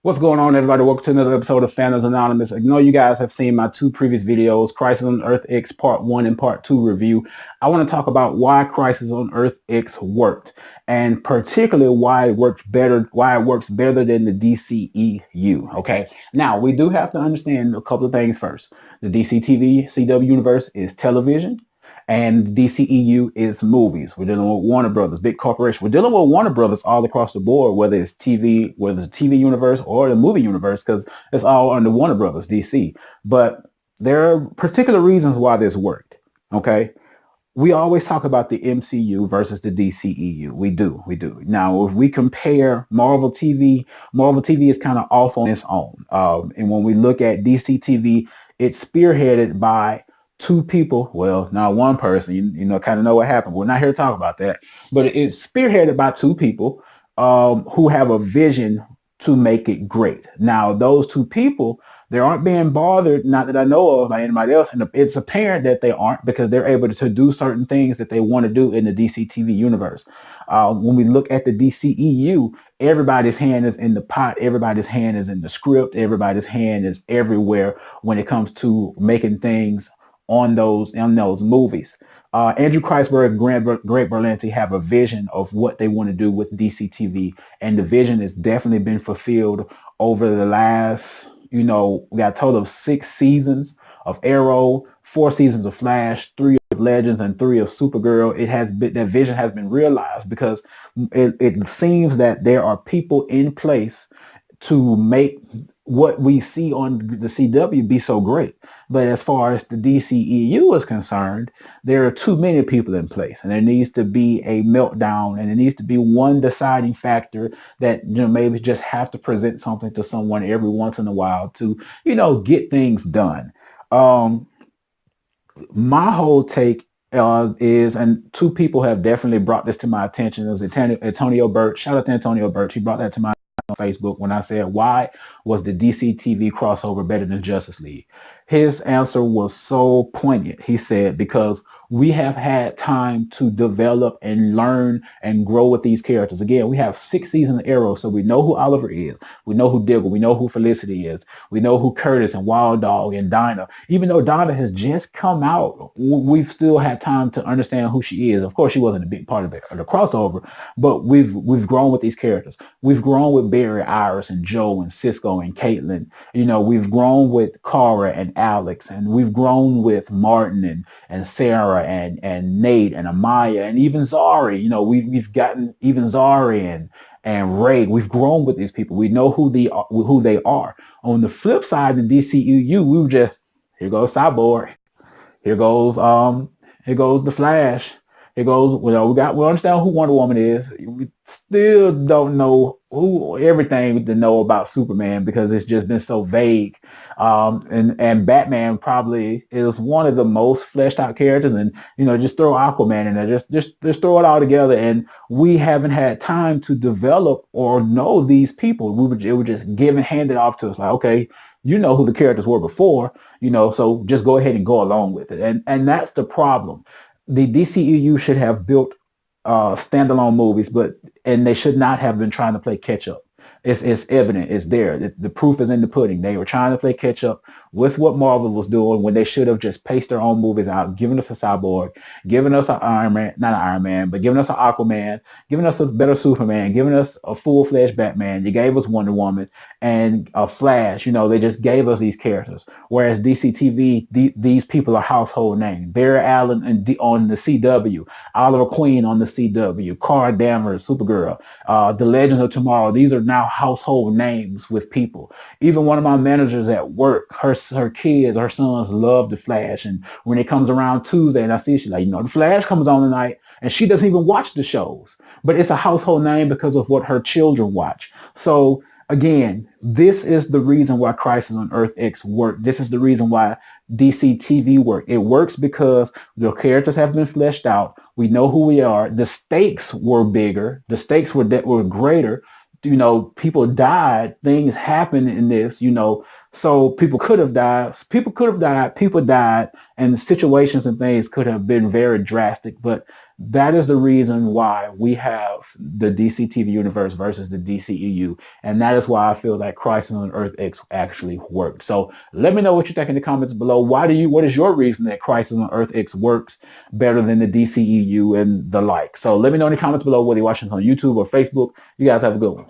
What's going on, everybody? Welcome to another episode of Fandoms Anonymous. I know you guys have seen my two previous videos, Crisis on Earth X Part 1 and Part 2 review. I want to talk about why Crisis on Earth X worked, and particularly why it works better than the DCEU. Okay, now we do have to understand a couple of things first. The DC TV CW universe is television, and DCEU is movies. We're dealing with Warner Brothers, big corporation. We're dealing with Warner Brothers all across the board, whether it's TV, whether it's TV universe or the movie universe, because it's all under Warner Brothers, DC. But there are particular reasons why this worked. Okay. We always talk about the MCU versus the DCEU. We do. Now, if we compare Marvel TV is kind of off on its own. And when we look at DC TV, it's spearheaded by two people. Well, not one person. You kind of know what happened. We're not here to talk about that. But it's spearheaded by two people who have a vision to make it great. Now, those two people, they aren't being bothered, not that I know of, by anybody else. And it's apparent that they aren't, because they're able to do certain things that they want to do in the DC TV universe. When we look at the DCEU, everybody's hand is in the pot. Everybody's hand is in the script. Everybody's hand is everywhere when it comes to making things on those movies. Andrew Kreisberg and Greg Berlanti have a vision of what they want to do with DC TV, and the vision has definitely been fulfilled over the last, we got a total of 6 seasons of Arrow, 4 seasons of Flash, 3 of Legends, and 3 of Supergirl. That vision has been realized, because it seems that there are people in place to make what we see on the CW be so great. But as far as the DCEU is concerned, there are too many people in place, and there needs to be a meltdown, and there needs to be one deciding factor that maybe just have to present something to someone every once in a while to get things done. My whole take is, and two people have definitely brought this to my attention. It was Antonio Birch. Shout out to Antonio Birch. He brought that to my on Facebook when I said, why was the DC TV crossover better than Justice League? His answer was so poignant. He said, because we have had time to develop and learn and grow with these characters. Again, we have 6 seasons of Arrow, so we know who Oliver is. We know who Diggle. We know who Felicity is. We know who Curtis and Wild Dog and Dinah. Even though Dinah has just come out, we've still had time to understand who she is. Of course, she wasn't a big part of the crossover, but we've grown with these characters. We've grown with Barry, Iris, and Joe, and Cisco, and Caitlin. We've grown with Kara and Alex, and we've grown with Martin and Sarah and Nate and Amaya, and even Zari. We've gotten even Zari and Ray. We've grown with these people. We know who they are. On the flip side, the DCEU, we were just, here goes Cyborg, here goes the Flash, here goes, we understand who Wonder Woman is. We still don't know everything to know about Superman, because it's just been so vague. And Batman probably is one of the most fleshed out characters, and just throw Aquaman in there, just throw it all together, and we haven't had time to develop or know these people. It was just handed off to us, like, okay, you know who the characters were before, so just go ahead and go along with it. And that's the problem. The DCEU should have built standalone movies, and they should not have been trying to play catch up. It's evident. It's there. The proof is in the pudding. They were trying to play catch up with what Marvel was doing, when they should have just paced their own movies out, giving us a Cyborg, giving us an Iron Man, not an Iron Man, but giving us an Aquaman, giving us a better Superman, giving us a full-fledged Batman. You gave us Wonder Woman and a Flash. They just gave us these characters. Whereas DC TV, these people are household names. Barry Allen on the CW, Oliver Queen on the CW, Cara Danvers, Supergirl, The Legends of Tomorrow. These are now household names with people. Even one of my managers at work, her sons love the Flash, and when it comes around Tuesday and I see, she's like, the Flash comes on tonight, and she doesn't even watch the shows, but it's a household name because of what her children watch. So again, this is the reason why Crisis on Earth X worked. This is the reason why DC TV worked. It works because the characters have been fleshed out. We know who we are. The stakes were bigger. The stakes were greater. People died. Things happened in this. So people could have died. People died, and situations and things could have been very drastic. But That is the reason why we have the DC TV universe versus the DCEU. And that is why I feel that Crisis on Earth X actually worked. So let me know what you think in the comments below. What is your reason that Crisis on Earth X works better than the DCEU and the like? So let me know in the comments below whether you're watching this on YouTube or Facebook. You guys have a good one.